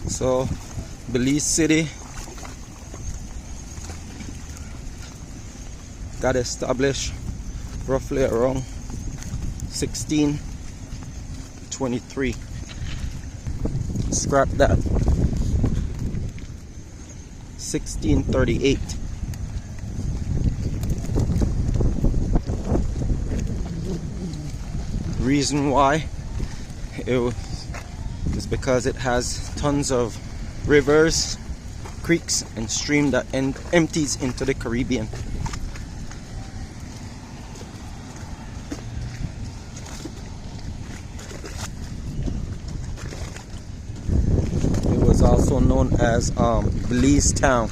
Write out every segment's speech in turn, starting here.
So Belize City got established roughly around 1623. Scrap that. 1638. Reason why is because it has tons of rivers, creeks, and stream that empties into the Caribbean. It was also known as Belize Town.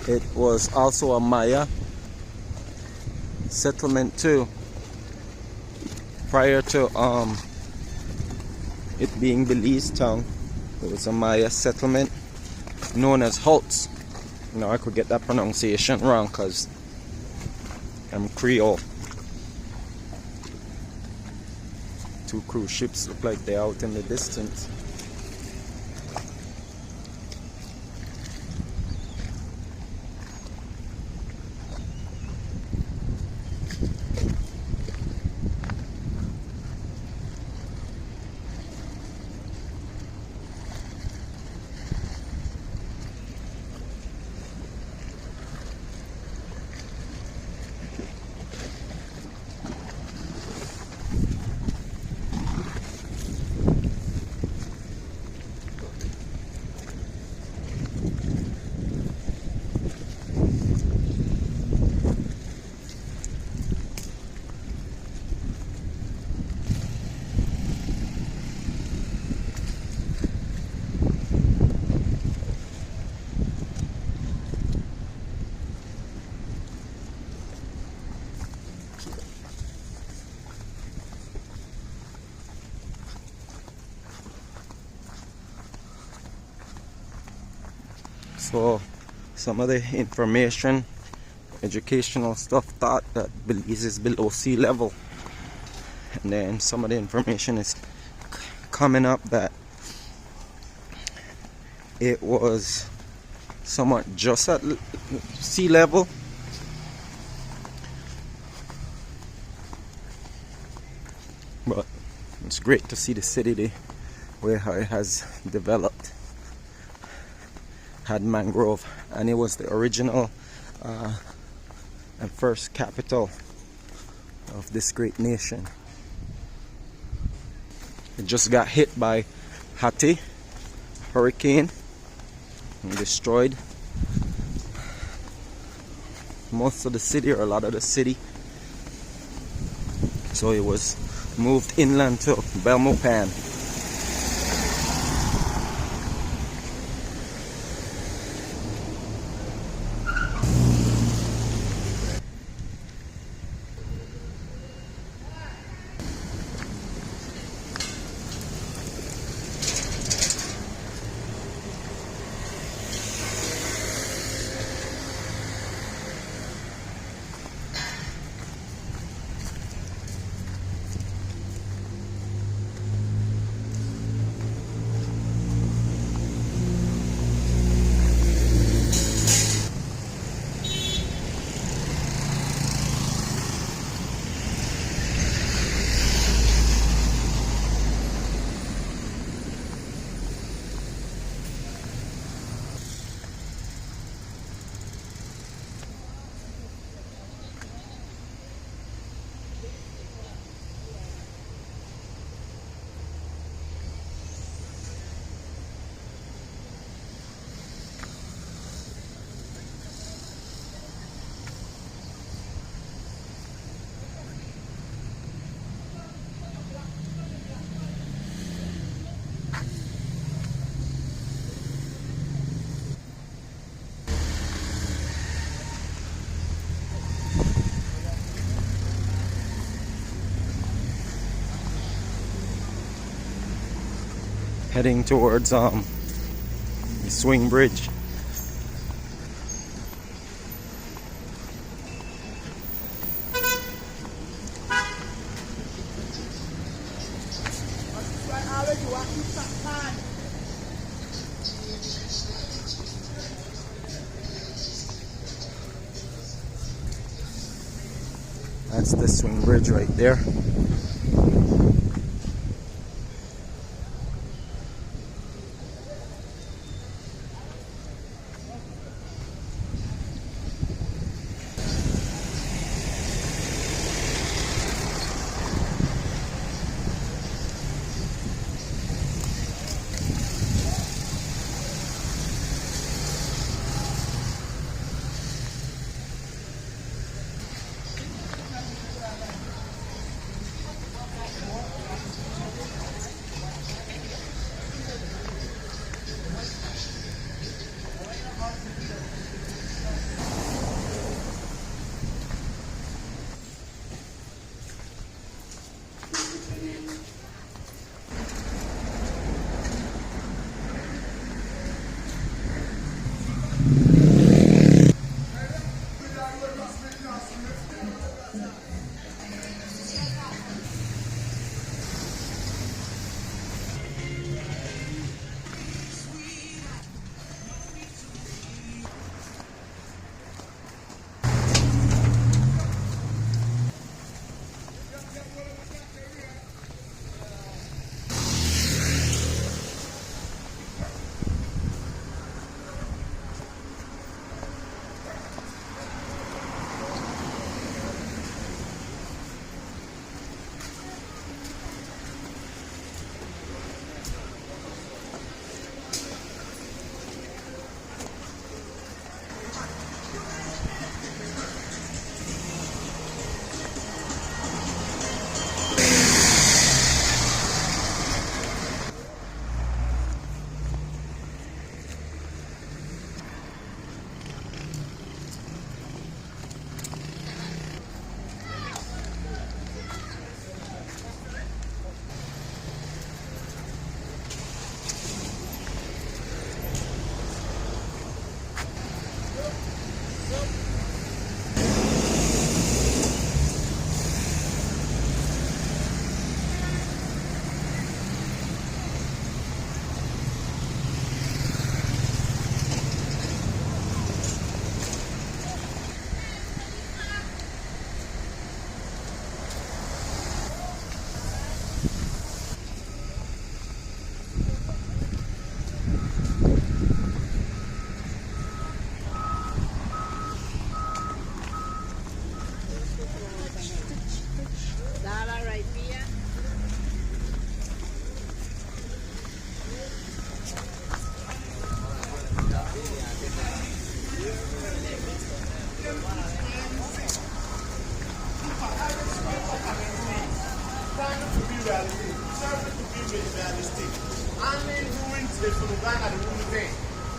It was also a Maya settlement too, prior to it being Belize Town. It was a Maya settlement known as Holtz. You know, I could get that pronunciation wrong because I'm Creole. Two cruise ships look like they're out in the distance. So some of the information, educational stuff, thought that Belize is below sea level, and then some of the information is coming up that it was somewhat just at sea level. But it's great to see the city the way how it has developed. Had mangrove, and it was the original and first capital of this great nation. It just got hit by Hattie hurricane and destroyed most of the city, or a lot of the city, so it was moved inland to Belmopan. Heading towards the swing bridge. That's the swing bridge right there.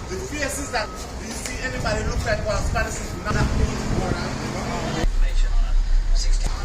The faces that do you see anybody look like one Spanish is not information on a 16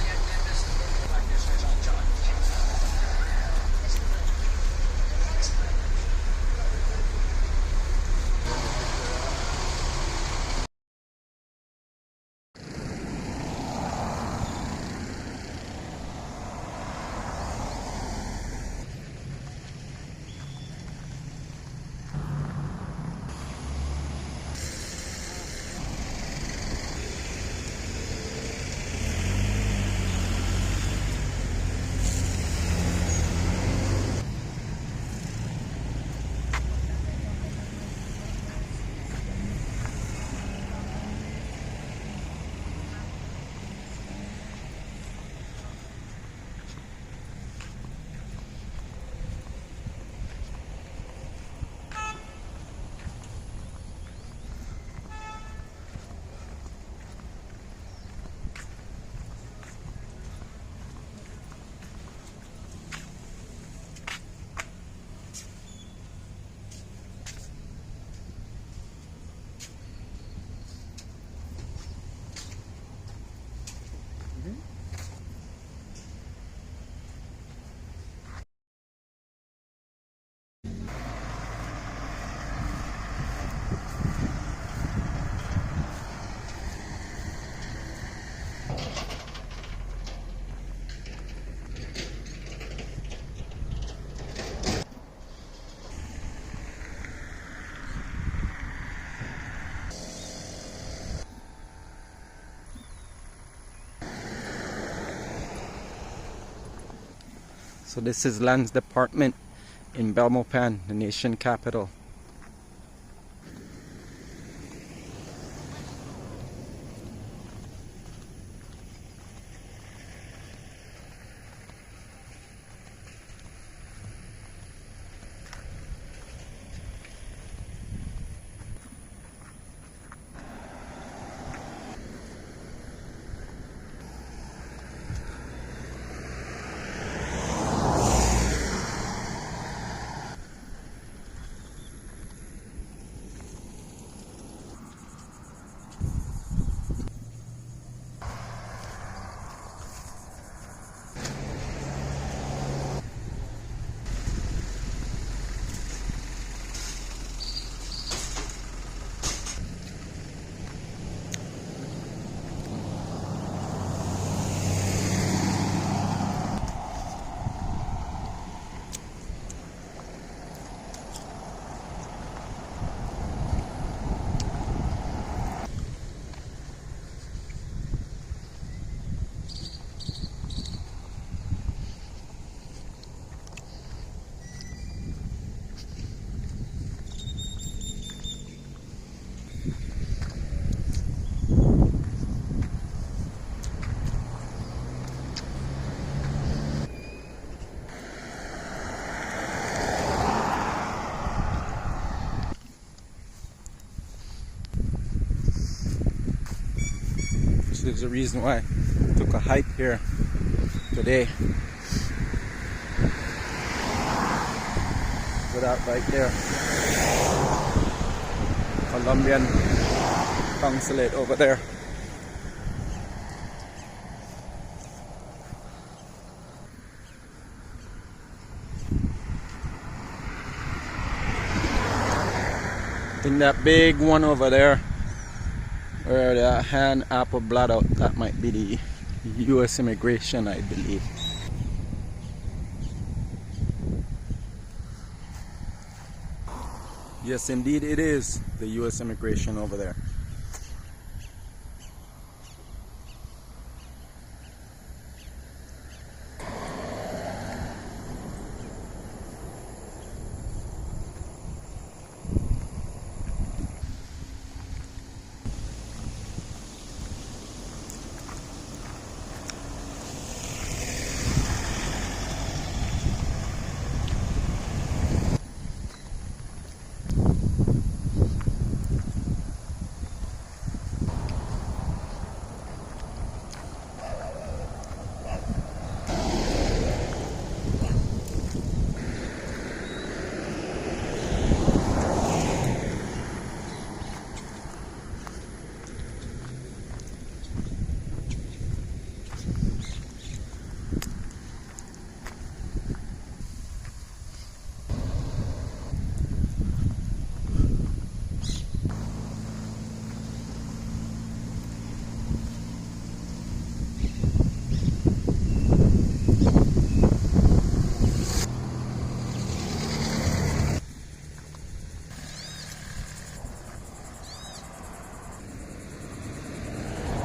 So this is Lands Department in Belmopan, the nation capital. This is the reason why I took a hike here today. So that right there, Colombian consulate over there. I think that big one over there, where the hand apple blot out, that might be the US immigration, I believe. Yes, indeed it is the US immigration over there.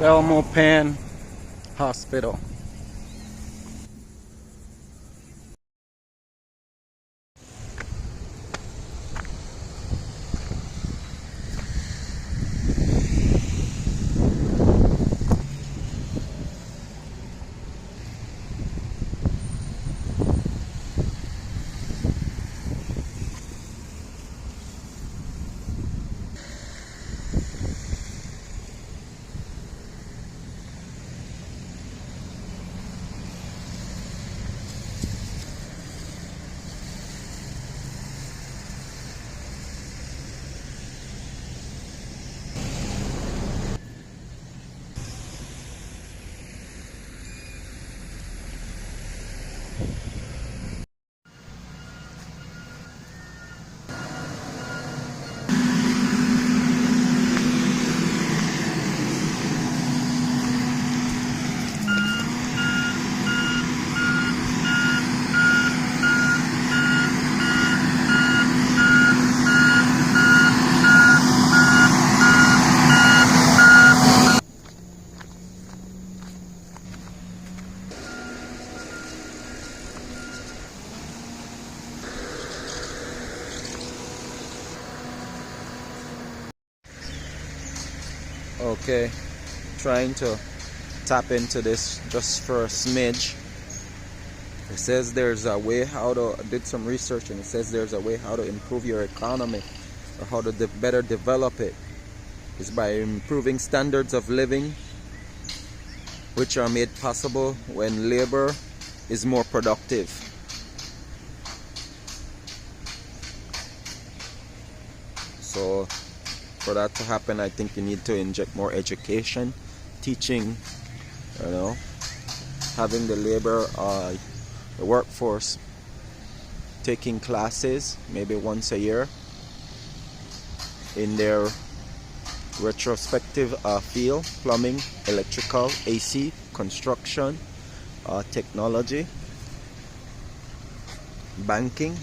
Belmopan Hospital. Okay, trying to tap into this just for a smidge. It says there's a way how to, I did some research, and it says there's a way how to improve your economy, or how to better develop it, is by improving standards of living, which are made possible when labor is more productive. So for that to happen, I think you need to inject more education, teaching, you know, having the labor, the workforce taking classes maybe once a year in their retrospective field: plumbing, electrical, AC, construction, technology, banking,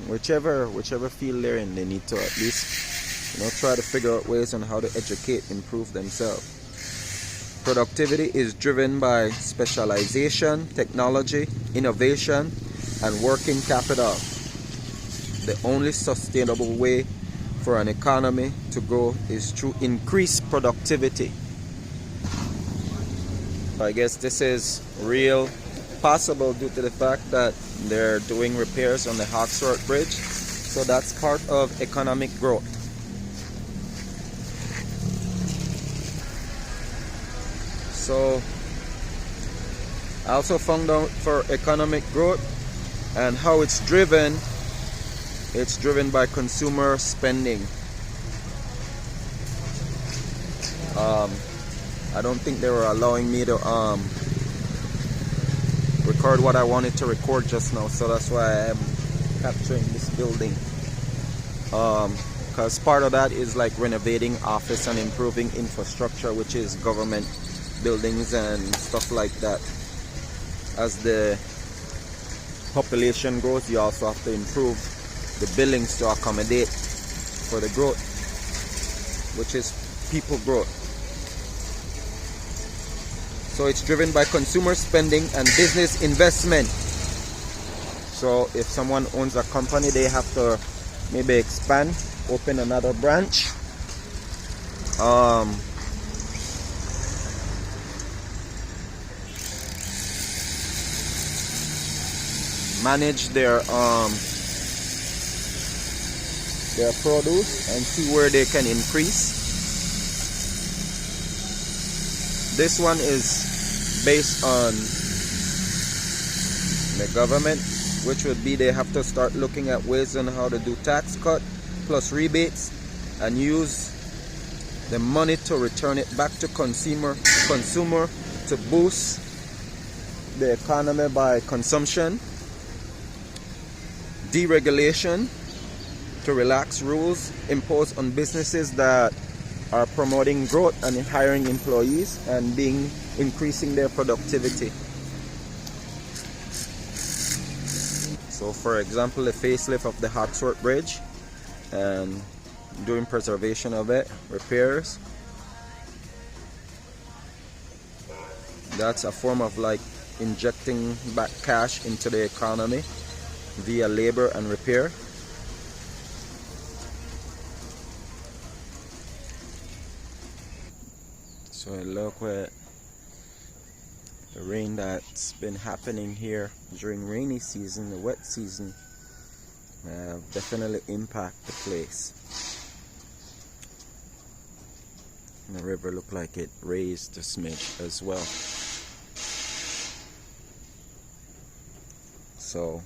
whichever field they're in, they need to at least, you know, try to figure out ways on how to educate, improve themselves. Productivity is driven by specialization, technology, innovation, and working capital. The only sustainable way for an economy to grow is through increased productivity. I guess this is real possible due to the fact that they're doing repairs on the Hawksworth Bridge. So that's part of economic growth. So I also found out for economic growth and how it's driven by consumer spending. I don't think they were allowing me to record what I wanted to record just now, so that's why I am capturing this building. Because part of that is like renovating office and improving infrastructure, which is government buildings and stuff like that. As the population grows, you also have to improve the buildings to accommodate for the growth, which is people growth. So it's driven by consumer spending and business investment. So if someone owns a company, they have to maybe expand, open another branch, manage their produce and see where they can increase. This one is based on the government, which would be they have to start looking at ways on how to do tax cut plus rebates and use the money to return it back to consumer to boost the economy by consumption, deregulation to relax rules imposed on businesses that are promoting growth and hiring employees and increasing their productivity. So for example, the facelift of the Hawksworth Bridge and doing preservation of it, repairs. That's a form of like injecting back cash into the economy via labor and repair. So look where the rain that's been happening here during rainy season, the wet season, definitely impact the place. And the river looked like it raised a smidge as well. So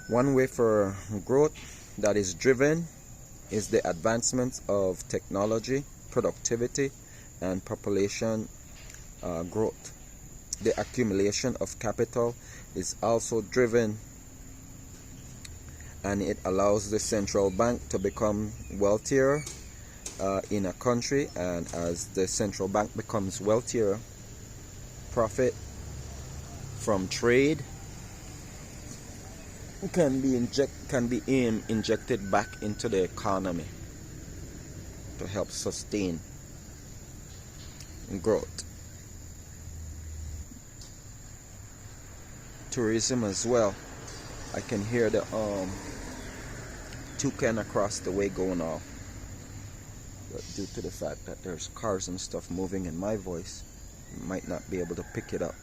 one way for growth that is driven is the advancement of technology, productivity, and population growth. The accumulation of capital is also driven, and it allows the central bank to become wealthier in a country, and as the central bank becomes wealthier, profit from trade can be injected back into the economy to help sustain growth. Tourism as well. I can hear the toucan across the way going off. But due to the fact that there's cars and stuff moving in my voice, you might not be able to pick it up.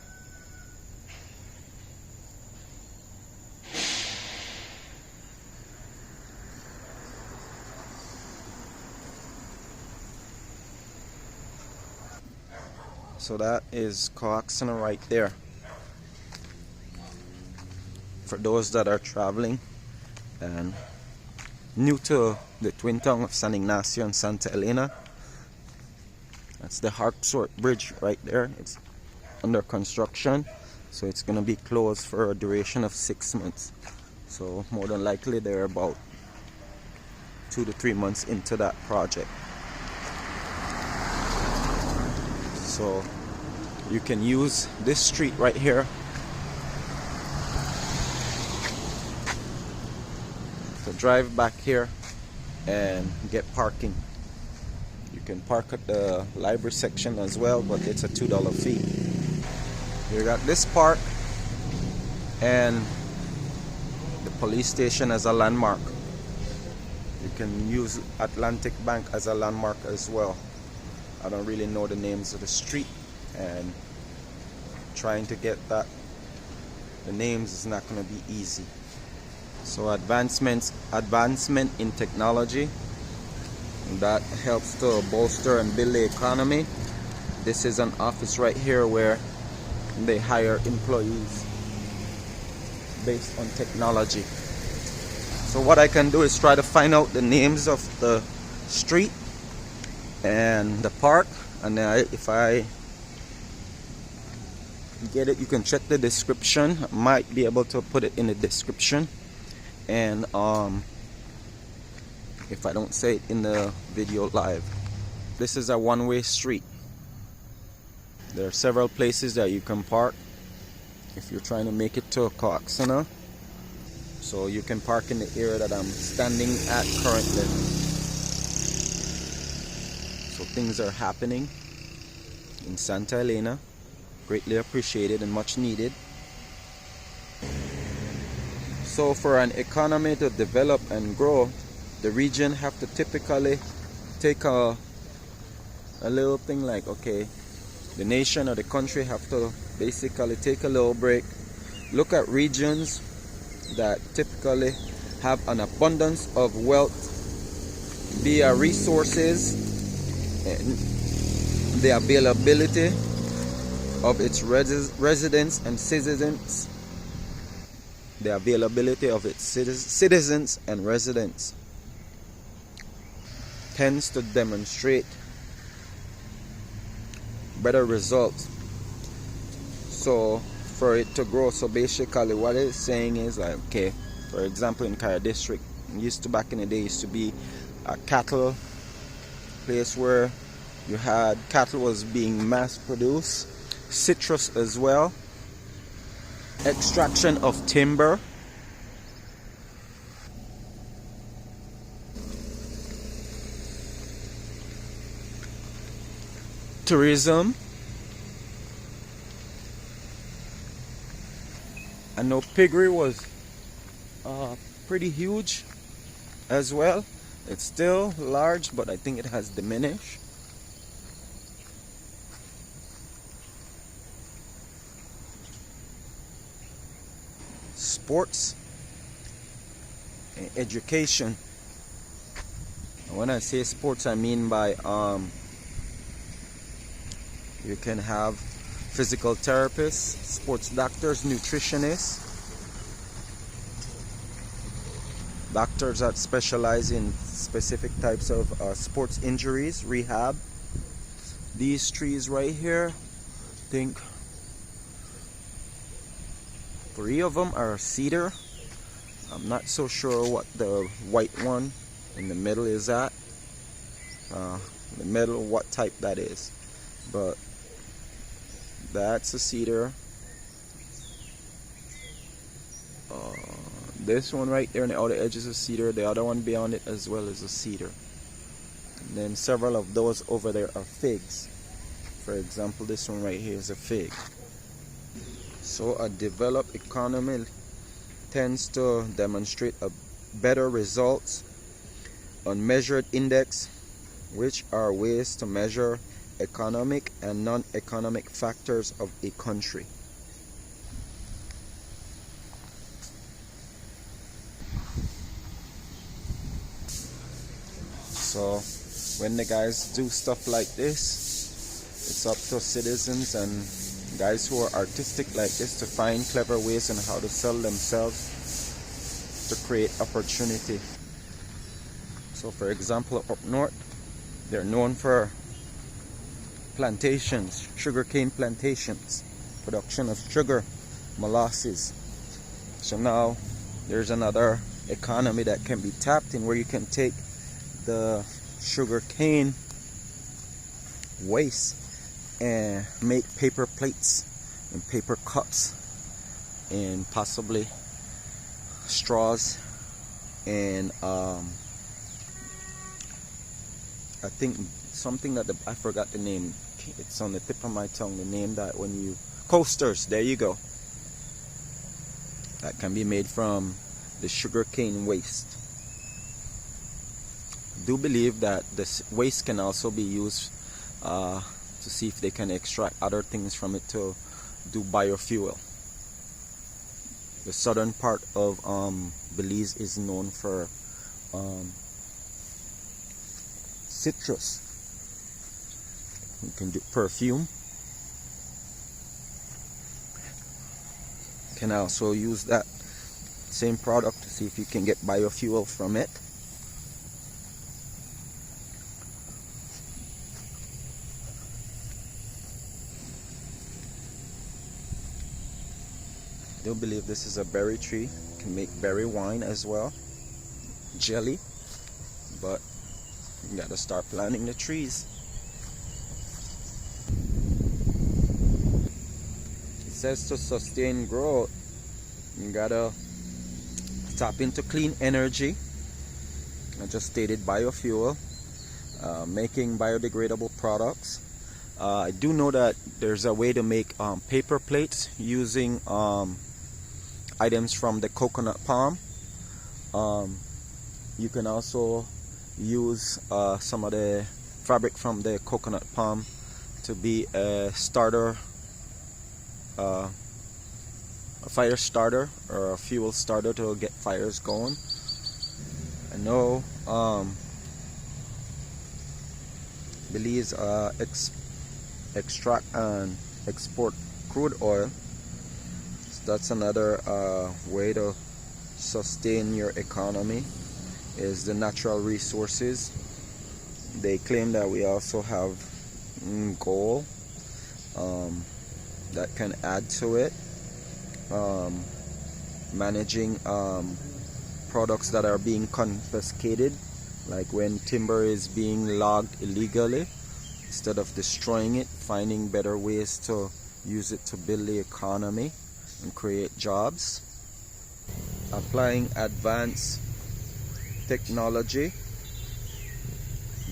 So that is Coaxana right there. For those that are traveling and new to the twin town of San Ignacio and Santa Elena, that's the Hartsort Bridge right there. It's under construction, so it's going to be closed for a duration of 6 months. So more than likely they're about 2 to 3 months into that project. So you can use this street right here to drive back here and get parking. You can park at the library section as well, but it's a $2 fee. You got this park and the police station as a landmark. You can use Atlantic Bank as a landmark as well. I don't really know the names of the street, and trying to get the names is not going to be easy. So advancement in technology, that helps to bolster and build the economy. This is an office right here where they hire employees based on technology. So what I can do is try to find out the names of the street and the park, and if I get it, you can check the description. I might be able to put it in the description, and if I don't say it in the video live. This is a one-way street. There are several places that you can park if you're trying to make it to Coaxana. So you can park in the area that I'm standing at currently. So things are happening in Santa Elena. Greatly appreciated and much needed. So for an economy to develop and grow, the region have to typically take a little thing like, okay, the nation or the country have to basically take a little break, look at regions that typically have an abundance of wealth via resources and the availability of its residents and citizens, the availability of its citizens and residents tends to demonstrate better results. So for it to grow, so basically what it's saying is like, okay, for example, in Kaya district, back in the day used to be a cattle place where you had cattle was being mass produced, citrus as well, extraction of timber, tourism. I know piggery was pretty huge as well. It's still large, but I think it has diminished. Sports and education. And when I say sports, I mean by you can have physical therapists, sports doctors, nutritionists, doctors that specialize in specific types of sports injuries, rehab. These trees right here, I think 3 of them are cedar. I'm not so sure what the white one in the middle is at. The middle, what type that is. But that's a cedar. This one right there on the outer edge is a cedar. The other one beyond it as well is a cedar. And then several of those over there are figs. For example, this one right here is a fig. So a developed economy tends to demonstrate a better results on measured index, which are ways to measure economic and non-economic factors of a country. So when the guys do stuff like this, it's up to citizens and guys who are artistic like this to find clever ways on how to sell themselves to create opportunity. So for example, up north, they're known for plantations, sugarcane plantations, production of sugar, molasses. So now there's another economy that can be tapped in, where you can take the sugarcane waste and make paper plates and paper cups and possibly straws and I think something that I forgot the name, it's on the tip of my tongue, the name that when you coasters, there you go, that can be made from the sugarcane waste. I do believe that this waste can also be used to see if they can extract other things from it to do biofuel. The southern part of Belize is known for citrus. You can do perfume. You can also use that same product to see if you can get biofuel from it. I do believe this is a berry tree. You can make berry wine as well, jelly, but you gotta start planting the trees. It says to sustain growth, you gotta tap into clean energy. I just stated biofuel, making biodegradable products. I do know that there's a way to make paper plates using items from the coconut palm. You can also use some of the fabric from the coconut palm to be a starter, a fire starter or a fuel starter to get fires going. I know Belize extract and export crude oil. So that's another way to sustain your economy, is the natural resources. They claim that we also have gold that can add to it. Managing products that are being confiscated, like when timber is being logged illegally, instead of destroying it, finding better ways to use it to build the economy and create jobs. Applying advanced technology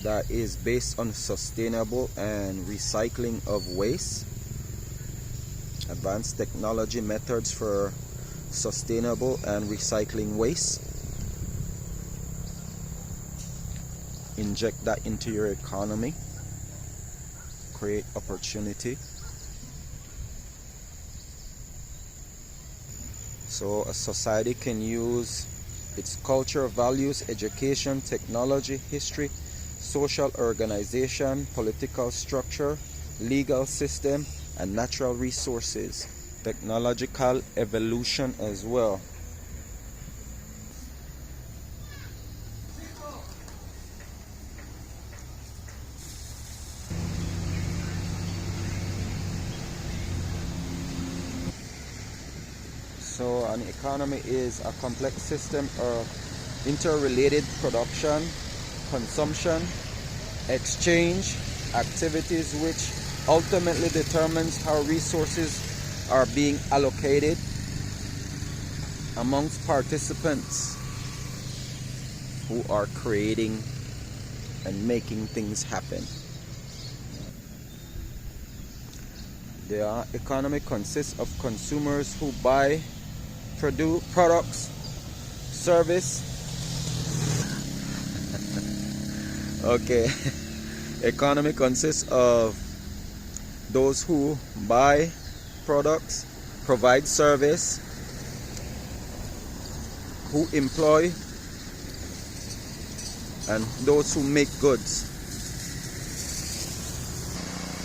that is based on sustainable and recycling of waste. Advanced technology methods for sustainable and recycling waste. Inject that into your economy. Create opportunity. So a society can use its culture, values, education, technology, history, social organization, political structure, legal system, and natural resources. Technological evolution as well. So an economy is a complex system of interrelated production, consumption, exchange, activities which ultimately determines how resources are being allocated amongst participants who are creating and making things happen. The economy consists of consumers who buy products, service. Okay. Economy consists of those who buy products, provide service, who employ, and those who make goods.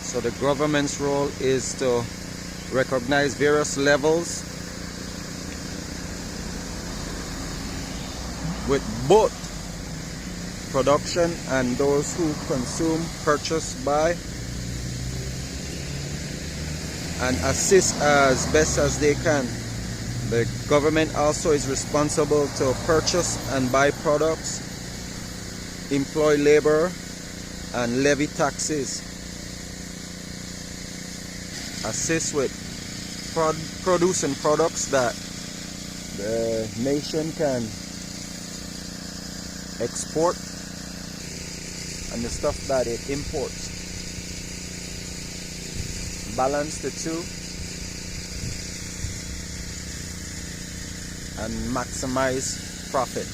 So the government's role is to recognize various levels with both production and those who consume, purchase, buy, and assist as best as they can. The government also is responsible to purchase and buy products, employ labor, and levy taxes. Assist with producing products that the nation can export and the stuff that it imports. Balance the two and maximize profit.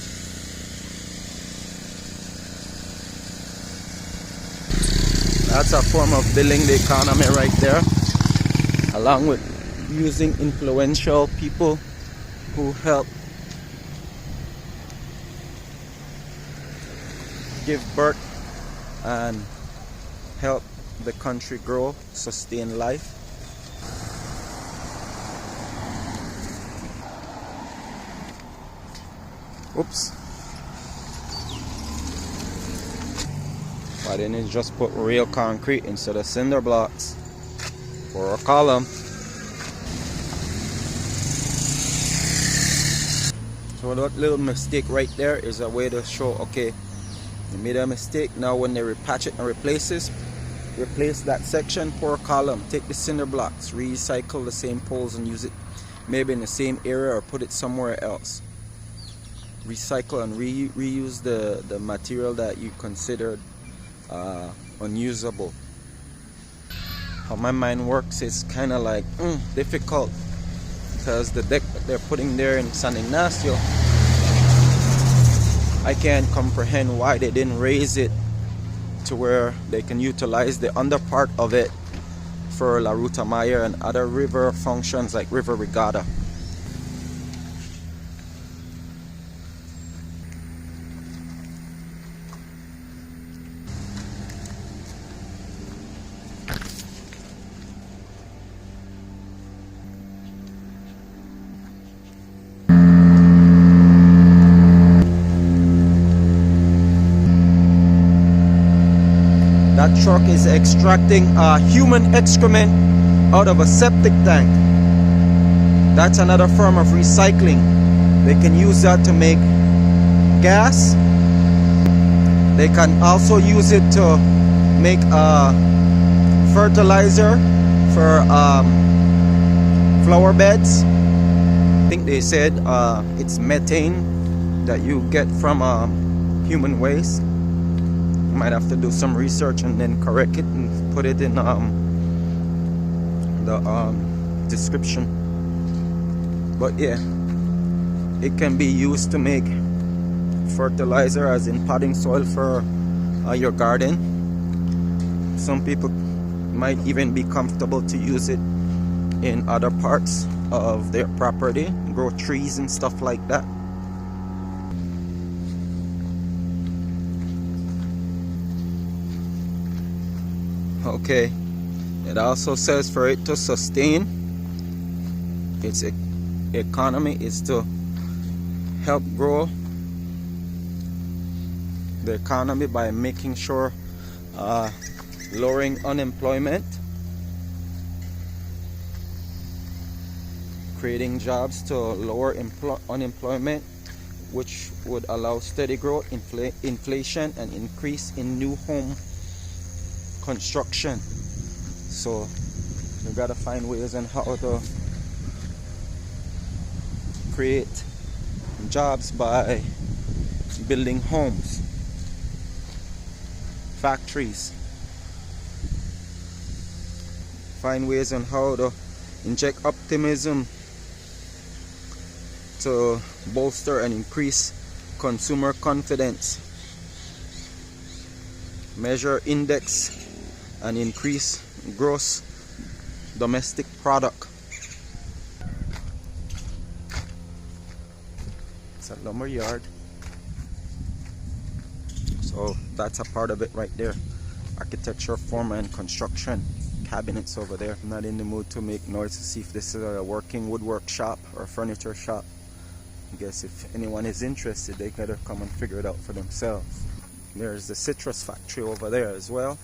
That's a form of building the economy right there, along with using influential people who help give birth and help the country grow, sustain life. Oops. Why didn't it just put real concrete instead of cinder blocks for a column? So that little mistake right there is a way to show, okay, you made a mistake. Now when they repatch it and replace that section, pour a column, take the cinder blocks, recycle the same poles and use it maybe in the same area or put it somewhere else. Recycle and reuse the material that you considered unusable. How my mind works is kind of like difficult, because the deck that they're putting there in San Ignacio, I can't comprehend why they didn't raise it to where they can utilize the under part of it for La Ruta Maya and other river functions like river regatta. That truck is extracting human excrement out of a septic tank. That's another form of recycling. They can use that to make gas. They can also use it to make fertilizer for flower beds. I think they said it's methane that you get from human waste. Might have to do some research and then correct it and put it in the description. But yeah, it can be used to make fertilizer, as in potting soil for your garden. Some people might even be comfortable to use it in other parts of their property, grow trees and stuff like that. Okay, it also says for it to sustain its economy is to help grow the economy by making sure lowering unemployment, creating jobs to lower unemployment, which would allow steady growth, inflation, and increase in new home construction. So we gotta find ways on how to create jobs by building homes, factories. Find ways on how to inject optimism to bolster and increase consumer confidence, measure index and increase gross domestic product. It's a lumber yard, so that's a part of it right there. Architecture, form and construction. Cabinets over there. I'm not in the mood to make noise to see if this is a working woodwork shop or furniture shop. I guess if anyone is interested, they gotta come and figure it out for themselves. There's the citrus factory over there as well.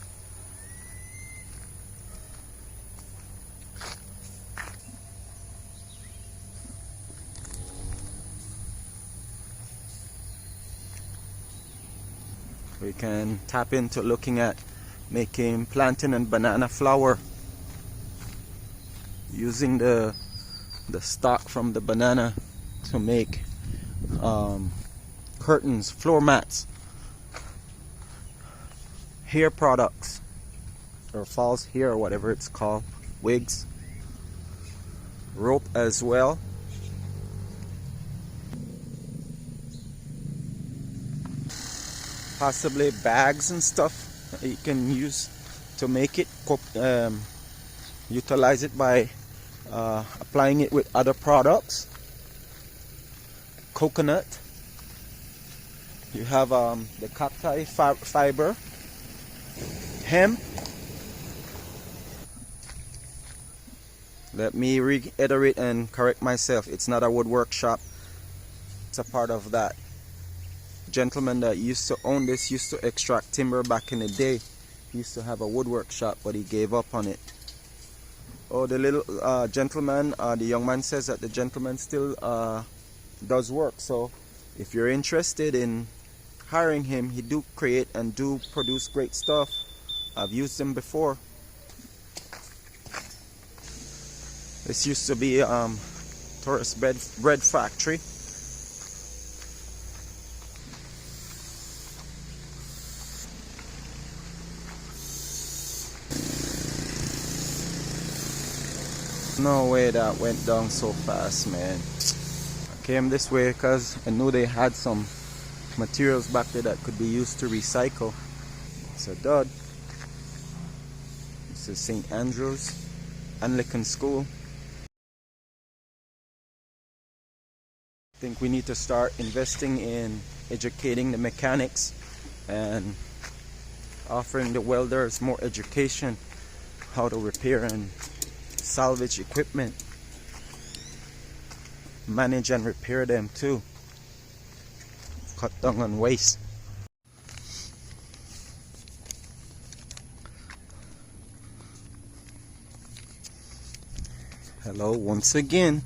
We can tap into looking at making plantain and banana flour using the stock from the banana to make curtains, floor mats, hair products, or false hair, or whatever it's called, wigs, rope as well. Possibly bags and stuff that you can use to make it, utilize it by applying it with other products. Coconut, you have the cacti fiber, hemp. Let me reiterate and correct myself, it's not a woodwork shop, it's a part of that. Gentleman that used to own this used to extract timber back in the day. He used to have a woodwork shop, but he gave up on it. Oh, the little gentleman, the young man says that the gentleman still does work. So if you're interested in hiring him, he do create and do produce great stuff. I've used him before. This used to be tourist bread factory. No way that went down so fast, man. I came this way because I knew they had some materials back there that could be used to recycle. It's a dud. This is St. Andrew's Anglican School. I think we need to start investing in educating the mechanics and offering the welders more education how to repair and salvage equipment, manage and repair them too, cut down on waste. Hello once again,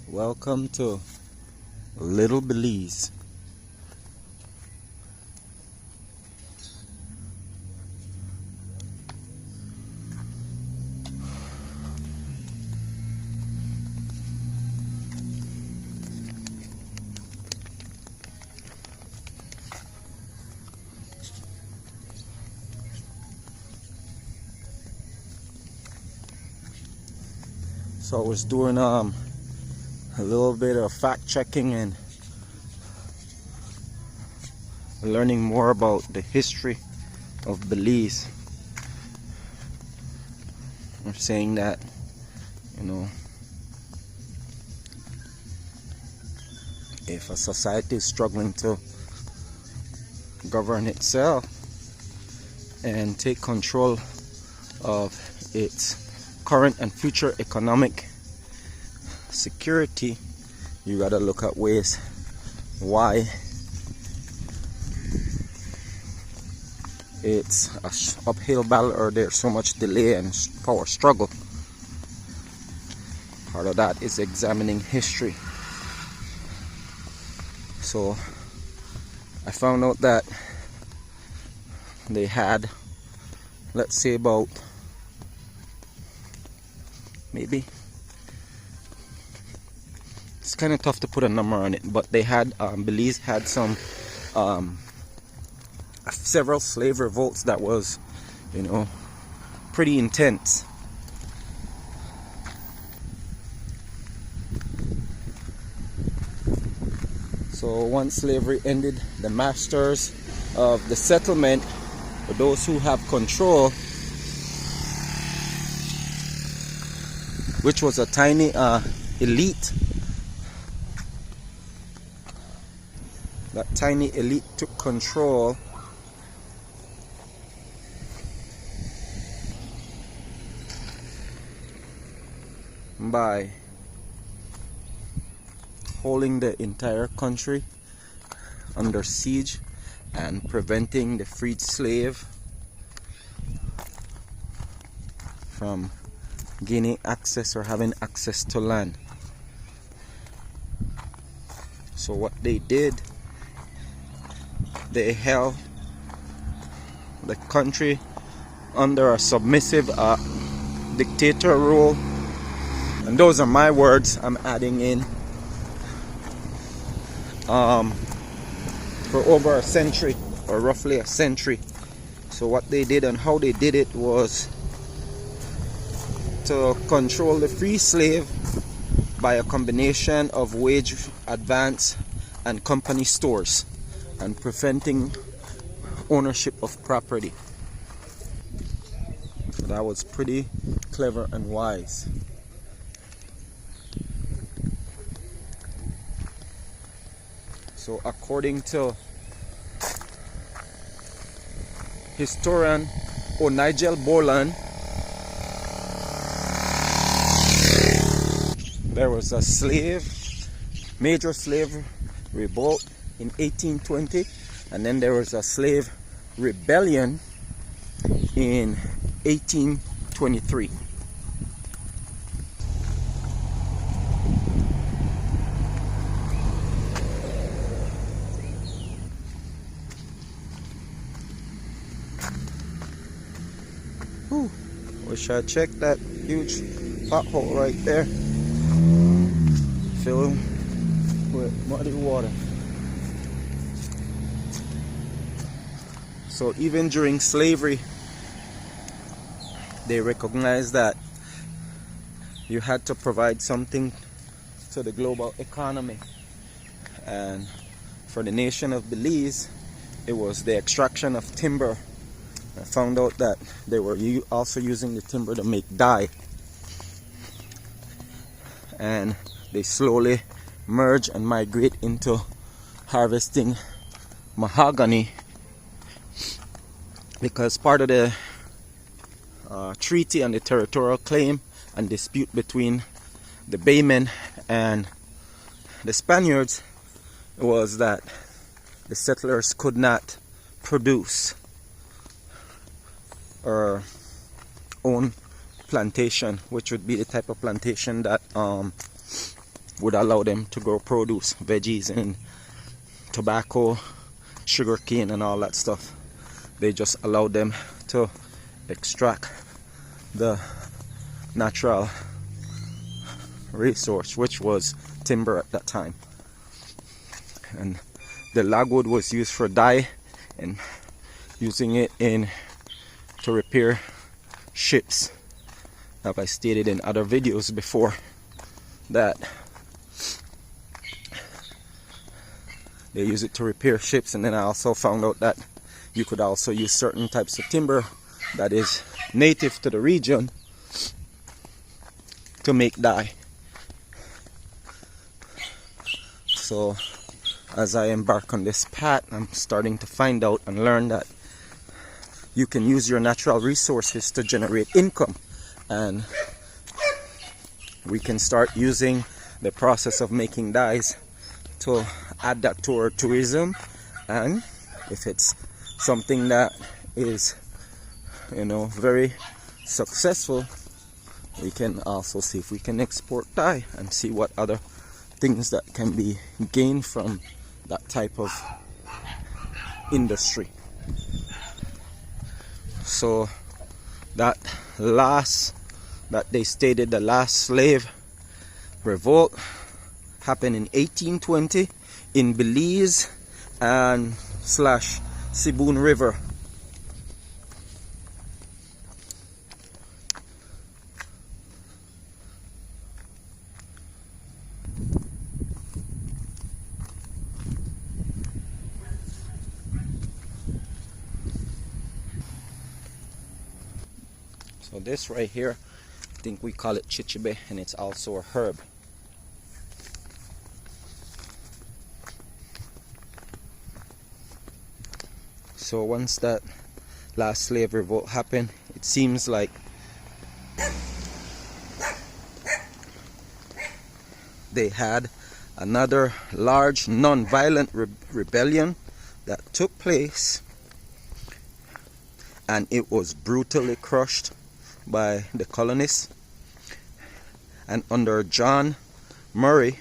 welcome to Little Belize. So I was doing a little bit of fact checking and learning more about the history of Belize. They're saying that, you know, if a society is struggling to govern itself and take control of its current and future economic security, you gotta look at ways why it's an uphill battle or there's so much delay and power struggle. Part of that is examining history. So I found out that they had, let's say, about maybe, it's kind of tough to put a number on it, but they had Belize had some several slave revolts that was, you know, pretty intense. So once slavery ended, the masters of the settlement, or those who have control, which was a tiny elite, that tiny elite took control by holding the entire country under siege and preventing the freed slave from gaining access or having access to land. So what they did, they held the country under a submissive dictator rule, and those are my words I'm adding in, for over a century, or roughly a century. So what they did and how they did it was to control the free slave by a combination of wage advance and company stores, and preventing ownership of property. So that was pretty clever and wise. So according to historian Nigel Borland, there was a major slave revolt in 1820, and then there was a slave rebellion in 1823. Whew. Wish I checked that huge pothole right there, filled with muddy water. So even during slavery, they recognized that you had to provide something to the global economy, and for the nation of Belize, it was the extraction of timber. I found out that they were also using the timber to make dye, and they slowly merge and migrate into harvesting mahogany, because part of the treaty and the territorial claim and dispute between the Baymen and the Spaniards was that the settlers could not produce or own plantation, which would be the type of plantation that would allow them to grow produce, veggies and tobacco, sugar cane and all that stuff. They just allowed them to extract the natural resource, which was timber at that time. And the logwood was used for dye, and using it to repair ships. Like I stated in other videos before, that they use it to repair ships. And then I also found out that you could also use certain types of timber that is native to the region to make dye. So as I embark on this path, I'm starting to find out and learn that you can use your natural resources to generate income, and we can start using the process of making dyes to add that to our tourism. And if it's something that is, very successful, we can also see if we can export dye and see what other things that can be gained from that type of industry. So that they stated the last slave revolt happened in 1820 in Belize and Siboon River. So this right here, I think we call it chichibe, and it's also a herb. So once that last slave revolt happened, it seems like they had another large non-violent rebellion that took place, and it was brutally crushed by the colonists. And under John Murray,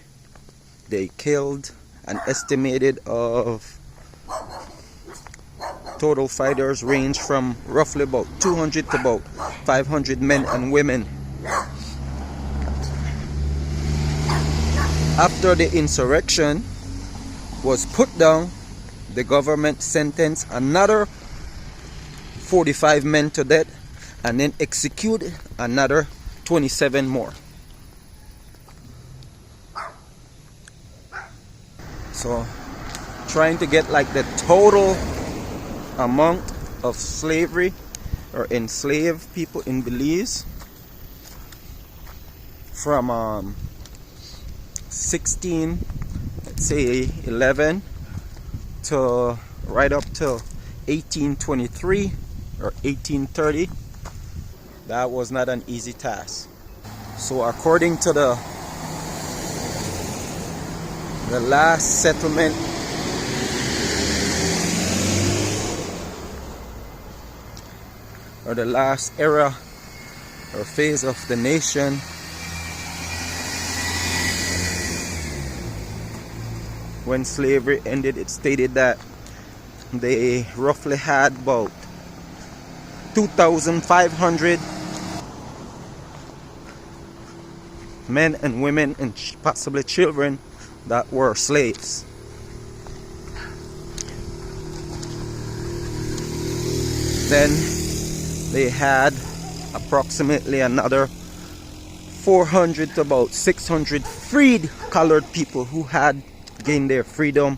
they killed an estimated of total fighters range from roughly about 200 to about 500 men and women. After the insurrection was put down, the government sentenced another 45 men to death and then executed another 27 more. So trying to get like the total amount of slavery or enslaved people in Belize from 11 to right up to 1823 or 1830. That was not an easy task. So according to the last settlement or the last era or phase of the nation, when slavery ended, it stated that they roughly had about 2,500 men and women and possibly children that were slaves. Then they had approximately another 400 to about 600 freed colored people who had gained their freedom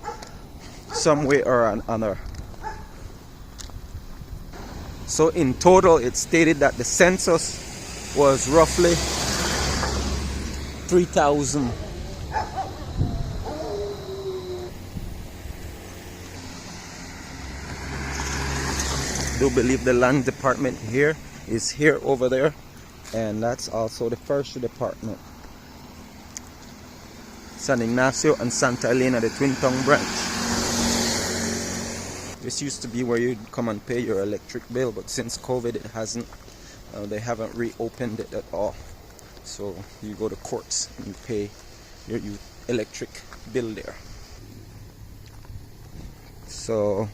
some way or another. So in total, it stated that the census was roughly 3,000. I do believe the land department here is here over there, and that's also the first department. San Ignacio and Santa Elena, the Twin Tongue branch. This used to be where you'd come and pay your electric bill, but since COVID it hasn't, they haven't reopened it at all. So you go to courts and you pay your electric bill there. So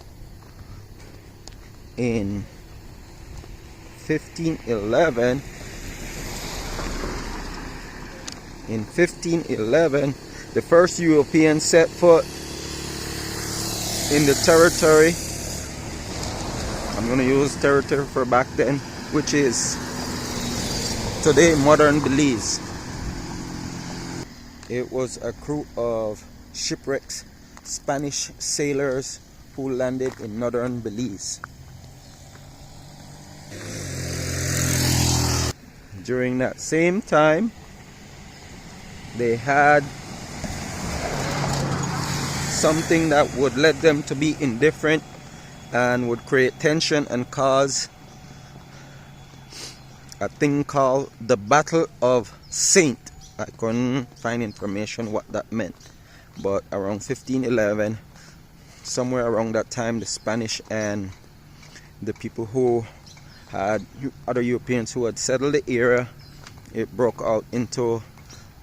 in 1511, the first European set foot in the territory, I'm going to use territory for back then, which is today modern Belize. It was a crew of shipwrecks Spanish sailors who landed in northern Belize. During that same time, they had something that would lead them to be indifferent and would create tension and cause a thing called the Battle of Saint. I couldn't find information what that meant, but around 1511, somewhere around that time, the Spanish and the people who had other Europeans who had settled the area, it broke out into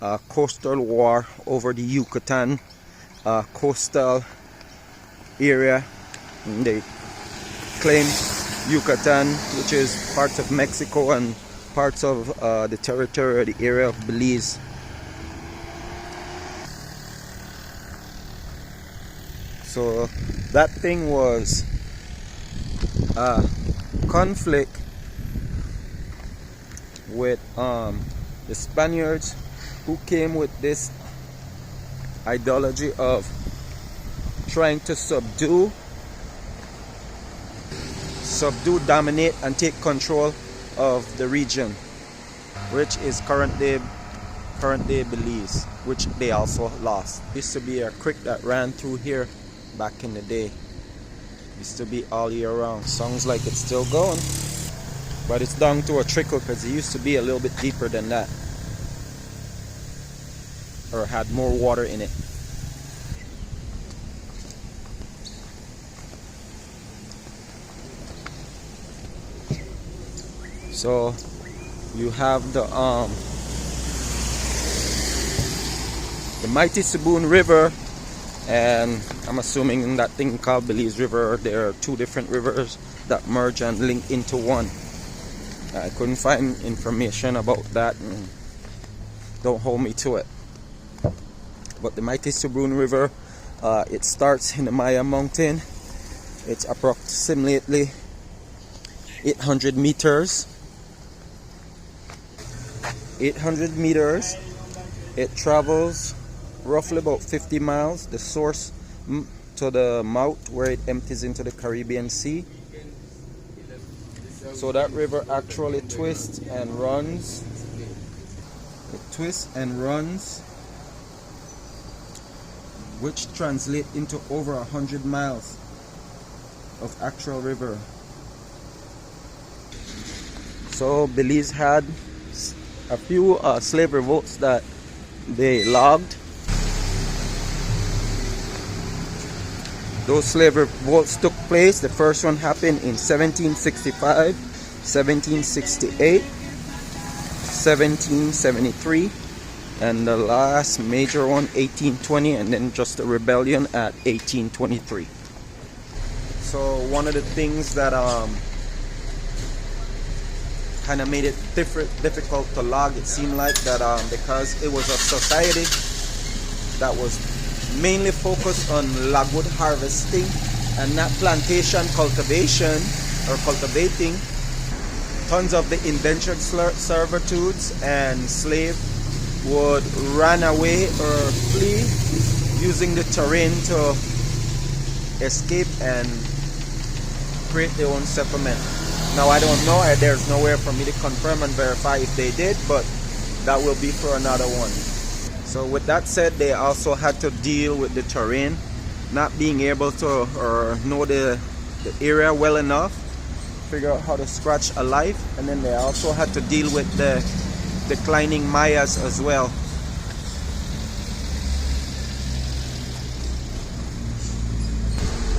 a coastal war over the Yucatan coastal area. And they claimed Yucatan, which is parts of Mexico and parts of the territory or the area of Belize. So that thing was a conflict with the Spaniards, who came with this ideology of trying to subdue, dominate, and take control of the region, which is current day Belize, which they also lost. Used to be a creek that ran through here back in the day. Used to be all year round. Sounds like it's still going, but it's down to a trickle because it used to be a little bit deeper than that, or had more water in it. So you have the mighty Saboon River, and I'm assuming in that thing called Belize River there are two different rivers that merge and link into one. I couldn't find information about that, and don't hold me to it. But the mighty Saboon River, it starts in the Maya Mountain. It's approximately 800 meters. 800 meters. It travels roughly about 50 miles, the source to the mouth where it empties into the Caribbean Sea. So that river actually twists and runs. It twists and runs, which translate into over 100 miles of actual river. So Belize had a few slave revolts that they logged. Those slave revolts took place. The first one happened in 1765, 1768, 1773, and the last major one 1820, and then just a rebellion at 1823. So one of the things that kind of made it difficult to log, it seemed like that because it was a society that was mainly focused on logwood harvesting and not plantation cultivation or cultivating. Tons of the indentured servitudes and slave would run away or flee using the terrain to escape and create their own settlement. Now I don't know, there's nowhere for me to confirm and verify if they did, but that will be for another one. So with that said, they also had to deal with the terrain, not being able to or know the area well enough, figure out how to scratch a life, and then they also had to deal with the declining Mayas as well.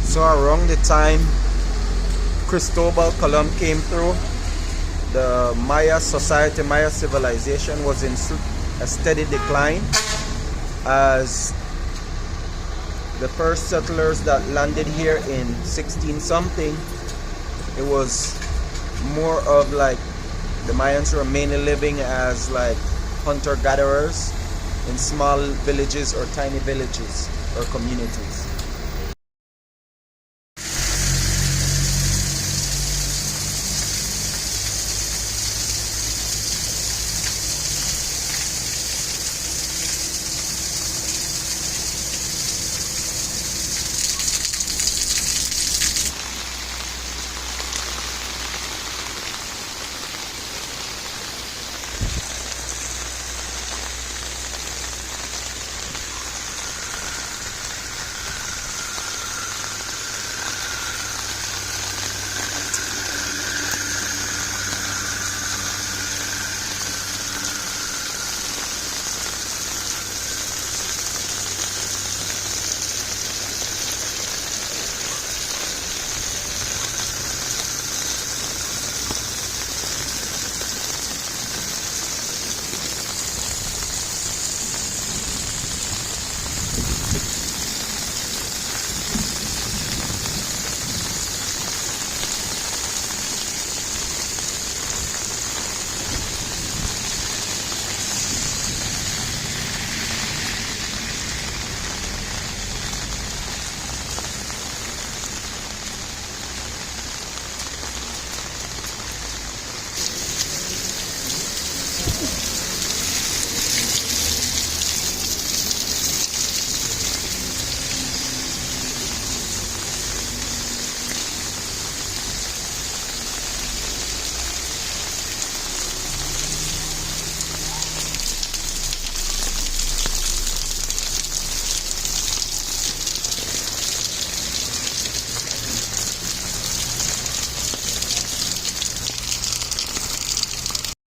So around the time Cristobal Colon came through, the Maya society, Maya civilization was in a steady decline, as the first settlers that landed here in 16 something, it was more of like the Mayans were mainly living as like hunter-gatherers in small villages or tiny villages or communities.